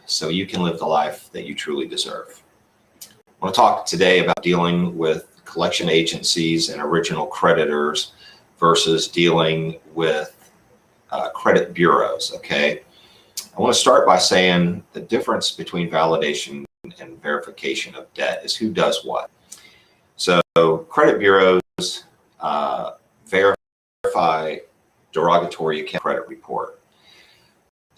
so you can live the life that you truly deserve. I want to talk today about dealing with collection agencies and original creditors versus dealing with credit bureaus, okay? I want to start by saying the difference between validation and verification of debt is who does what. So credit bureaus verify derogatory account credit report.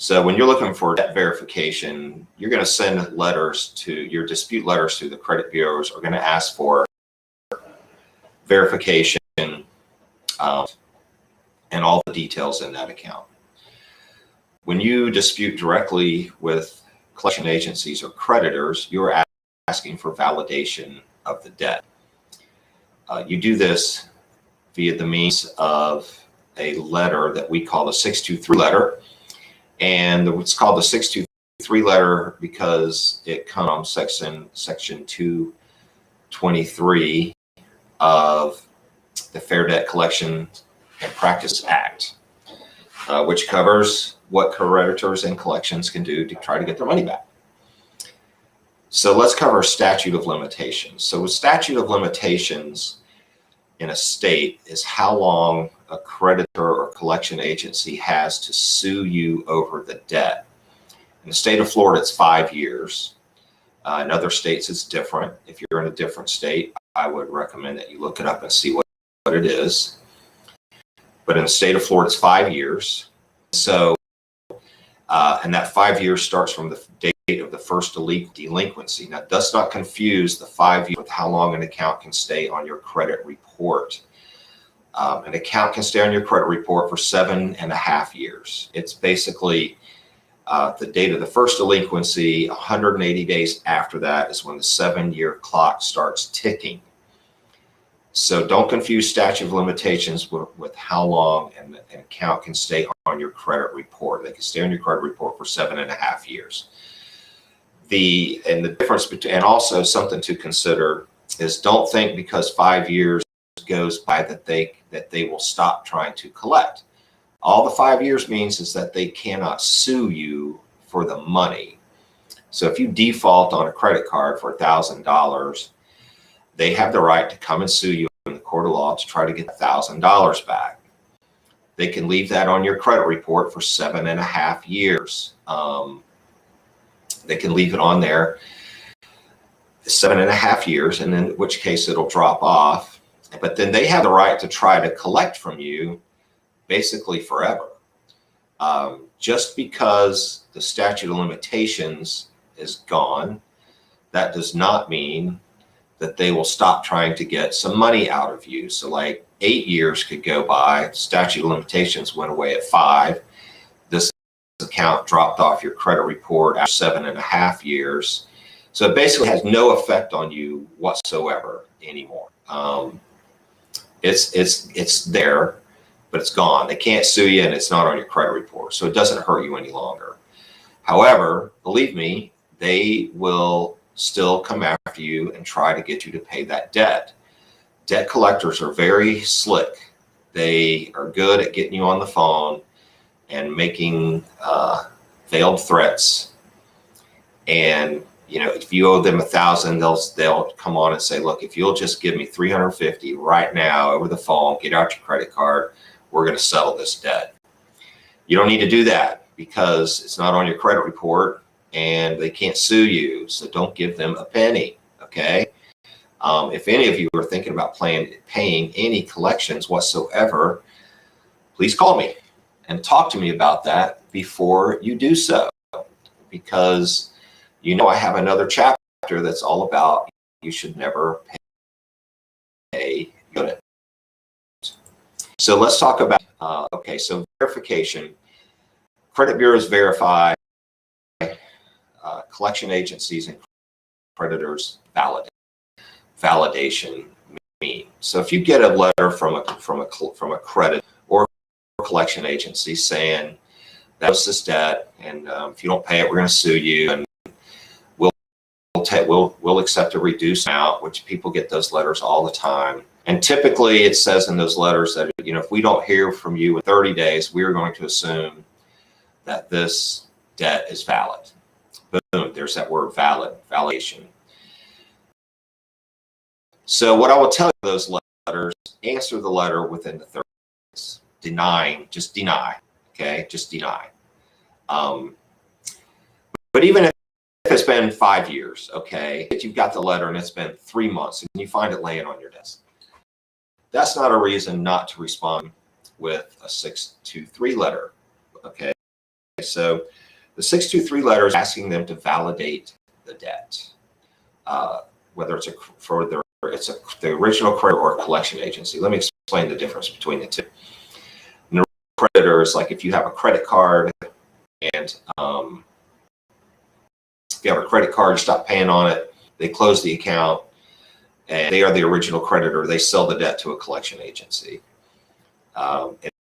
So when you're looking for debt verification, you're going to send letters to your dispute letters to the credit bureaus are going to ask for verification and all the details in that account. When you dispute directly with collection agencies or creditors, you're asking for validation of the debt. You do this via the means of a letter that we call the 623 letter. And it's called the 623 letter because it comes from section 223 of the Fair Debt Collection and Practice Act, which covers what creditors and collections can do to try to get their money back. So let's cover statute of limitations. So a statute of limitations in a state is how long a creditor or collection agency has to sue you over the debt. In the state of Florida, it's 5 years. In other states, it's different. If you're in a different state, I would recommend that you look it up and see what it is. But in the state of Florida, it's 5 years. So, and that 5 years starts from the date of the first delinquency. Now, does not confuse the 5 years with how long an account can stay on your credit report. An account can stay on your credit report for 7.5 years. It's basically the date of the first delinquency. 180 days after that is when the 7-year clock starts ticking. So don't confuse statute of limitations with how long an account can stay on your credit report. They can stay on your credit report for 7.5 years. The difference between, and also something to consider is don't think because 5 years goes by that they will stop trying to collect. All the 5 years means is that they cannot sue you for the money. So if you default on a credit card for $1,000, they have the right to come and sue you in the court of law to try to get $1,000 back. They can leave that on your credit report for 7.5 years. They can leave it on there 7.5 years, and in which case it'll drop off. But then they have the right to try to collect from you basically forever. Just because the statute of limitations is gone, that does not mean that they will stop trying to get some money out of you. So like 8 years could go by, statute of limitations went away at 5. This account dropped off your credit report after 7.5 years. So it basically has no effect on you whatsoever anymore. It's there, but it's gone. They can't sue you and it's not on your credit report. So it doesn't hurt you any longer. However, believe me, they will still come after you and try to get you to pay that debt. Debt collectors are very slick. They are good at getting you on the phone and making veiled threats. And you know, if you owe them $1,000, they'll come on and say, look, if you'll just give me $350 right now over the phone, get out your credit card, we're going to settle this debt. You don't need to do that because it's not on your credit report and they can't sue you. So don't give them a penny. Okay. If any of you are thinking about paying any collections whatsoever, please call me and talk to me about that before you do so, because you know I have another chapter that's all about you should never pay unit. So let's talk about, okay, so verification. Credit bureaus verify, collection agencies and creditors validate. Validation mean. So if you get a letter from a credit or collection agency saying that was this debt, and if you don't pay it, we're going to sue you, and we'll accept a reduced amount, which people get those letters all the time. And typically it says in those letters that, you know, if we don't hear from you in 30 days, we're going to assume that this debt is valid. But there's that word validation. So what I will tell you those letters, answer the letter within the 30 days. Denying, just deny, okay? Just deny. But even if it's been 5 years, okay, if you've got the letter and it's been 3 months and you find it laying on your desk, that's not a reason not to respond with a 623 letter, okay? So the 623 letter is asking them to validate the debt, whether it's the original creditor or a collection agency. Let me explain the difference between the two. And the creditor is like if you have a credit card and if you have a credit card, you stop paying on it, they close the account, and they are the original creditor. They sell the debt to a collection agency.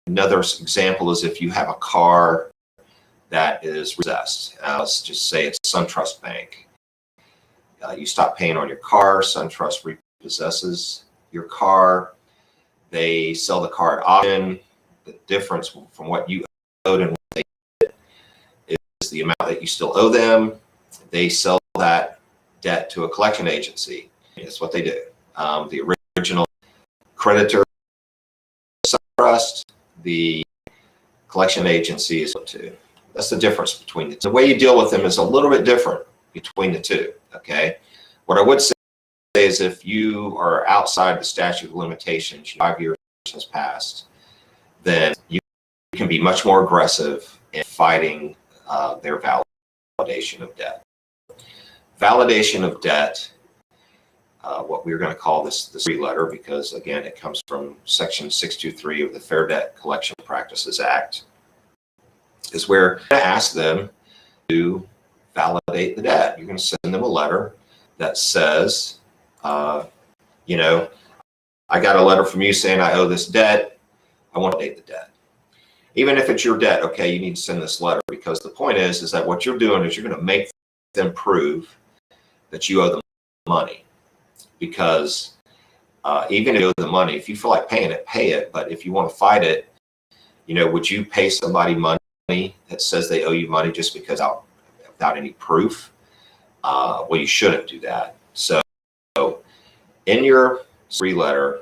Another example is if you have a car that is repossessed. Let's just say it's SunTrust Bank. You stop paying on your car, SunTrust repossesses your car. They sell the car at auction. The difference from what you owed and what they did is the amount that you still owe them. They sell that debt to a collection agency. That's what they do. The original creditor, SunTrust, the collection agency is to. That's the difference between the two. The way you deal with them is a little bit different between the two, okay? What I would say is if you are outside the statute of limitations, 5 years has passed, then you can be much more aggressive in fighting their validation of debt. Validation of debt, what we're going to call this letter, because again, it comes from Section 623 of the Fair Debt Collection Practices Act, is where you're going to ask them to validate the debt. You're going to send them a letter that says, you know, I got a letter from you saying I owe this debt. I want to validate the debt. Even if it's your debt, okay, you need to send this letter, because the point is that what you're doing is you're going to make them prove that you owe them money. Because even if you owe the money, if you feel like paying it, pay it. But if you want to fight it, you know, would you pay somebody money that says they owe you money just because without any proof? Well, you shouldn't do that. So in your letter,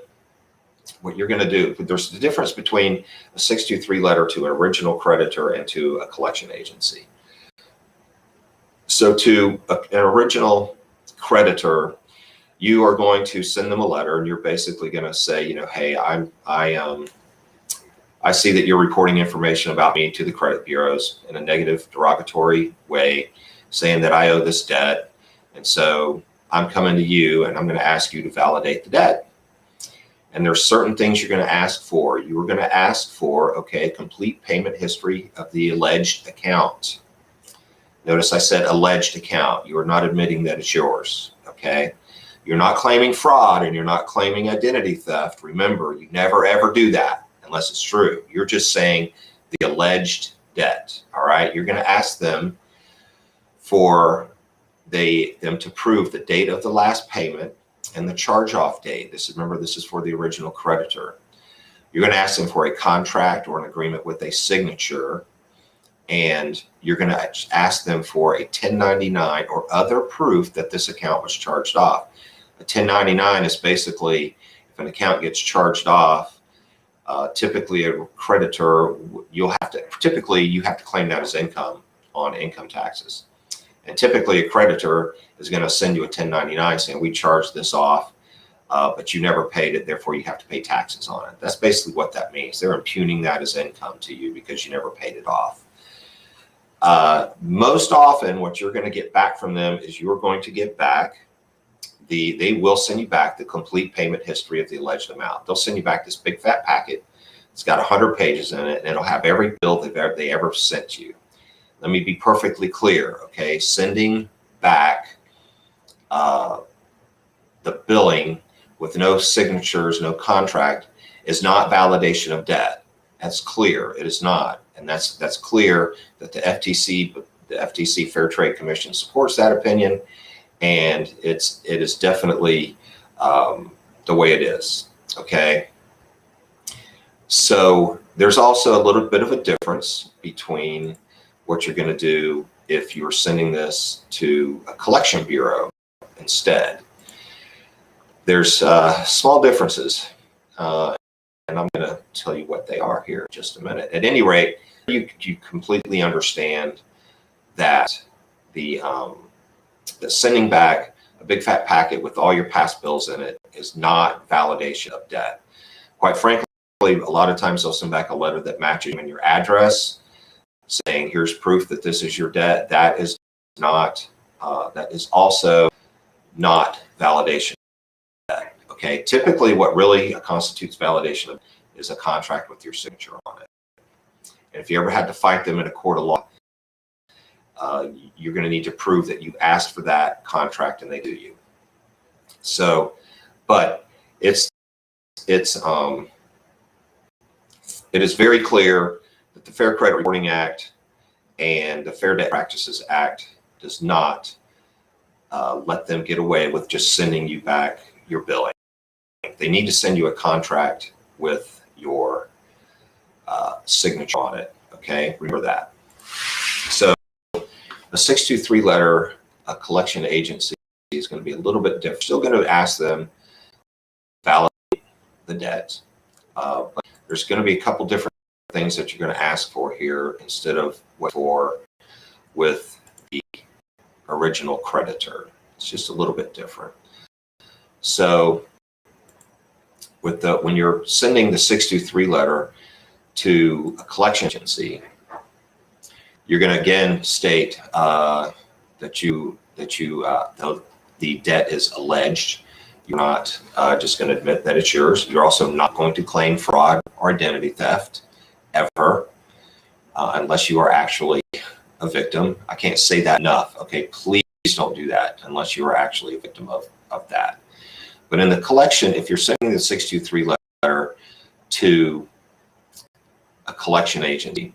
what you're going to do, there's the difference between a 623 letter to an original creditor and to a collection agency. So to an original creditor, you are going to send them a letter, and you're basically going to say, you know, hey, I see that you're reporting information about me to the credit bureaus in a negative, derogatory way, saying that I owe this debt. And so I'm coming to you and I'm going to ask you to validate the debt. And there's certain things you're going to ask for. You are going to ask for, okay, a complete payment history of the alleged account. Notice I said alleged account. You are not admitting that it's yours, okay? You're not claiming fraud and you're not claiming identity theft. Remember, you never ever do that unless it's true. You're just saying the alleged debt, all right? You're going to ask them for them to prove the date of the last payment and the charge-off date. Remember, this is for the original creditor. You're going to ask them for a contract or an agreement with a signature, and you're going to ask them for a 1099 or other proof that this account was charged off. A 1099 is basically if an account gets charged off, typically a creditor, you have to claim that as income on income taxes. And typically a creditor is going to send you a 1099 saying we charged this off, but you never paid it, therefore you have to pay taxes on it. That's basically what that means. They're impugning that as income to you because you never paid it off. Most often what you're going to get back from them is you're going to get back they will send you back the complete payment history of the alleged amount. They'll send you back this big fat packet. It's got 100 pages in it, and it'll have every bill they ever sent you. Let me be perfectly clear, okay? Sending back the billing with no signatures, no contract, is not validation of debt. That's clear. It is not, and that's clear that the FTC Fair Trade Commission supports that opinion, and it is definitely the way it is. Okay. So there's also a little bit of a difference between what you're going to do if you're sending this to a collection bureau instead. There's small differences, and I'm going to tell you what they are here in just a minute. At any rate, you completely understand that the sending back a big fat packet with all your past bills in it is not validation of debt. Quite frankly, a lot of times they'll send back a letter that matches in your address, saying here's proof that this is your debt. That is not. That is also not validation of debt. Okay. Typically, what really constitutes validation is a contract with your signature on it. And if you ever had to fight them in a court of law, you're going to need to prove that you asked for that contract and they do you. So, but it is very clear that the Fair Credit Reporting Act and the Fair Debt Practices Act does not let them get away with just sending you back your billing. They need to send you a contract with your signature on it. Okay, remember that. So a 623 letter, a collection agency is going to be a little bit different. Still going to ask them to validate the debt, but there's going to be a couple different things that you're going to ask for here instead of what for with the original creditor. It's just a little bit different. So with when you're sending the 623 letter to a collection agency, you're going to again state that the debt is alleged. You're not just going to admit that it's yours. You're also not going to claim fraud or identity theft ever, unless you are actually a victim. I can't say that enough. Okay, please don't do that unless you are actually a victim of that. But in the collection, if you're sending the 623 letter to a collection agency,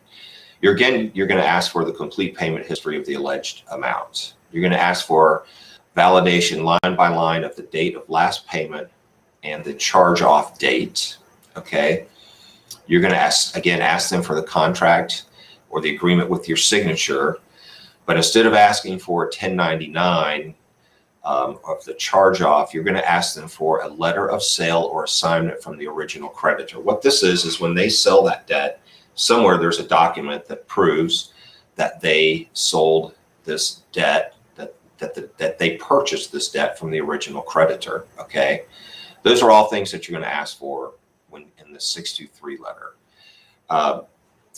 you're going to ask for the complete payment history of the alleged amounts. You're going to ask for validation line by line of the date of last payment and the charge off date. Okay. You're going to ask them for the contract or the agreement with your signature. But instead of asking for a 1099 of the charge off, you're going to ask them for a letter of sale or assignment from the original creditor. What this is when they sell that debt, somewhere there's a document that proves that they sold this debt, that they purchased this debt from the original creditor. Okay, those are all things that you're going to ask for when in the 623 letter.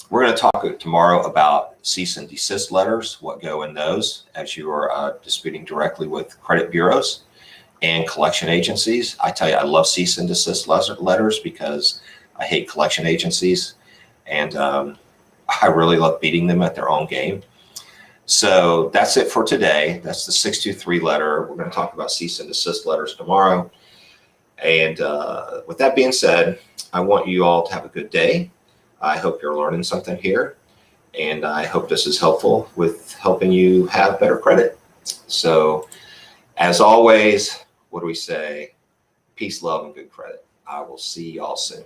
We're going to talk tomorrow about cease and desist letters, what go in those as you are disputing directly with credit bureaus and collection agencies. I tell you, I love cease and desist letters because I hate collection agencies, and I really love beating them at their own game. So that's it for today. That's the 623 letter. We're going to talk about cease and desist letters tomorrow. And with that being said, I want you all to have a good day. I hope you're learning something here, and I hope this is helpful with helping you have better credit. So as always, what do we say? Peace, love, and good credit. I will see y'all soon.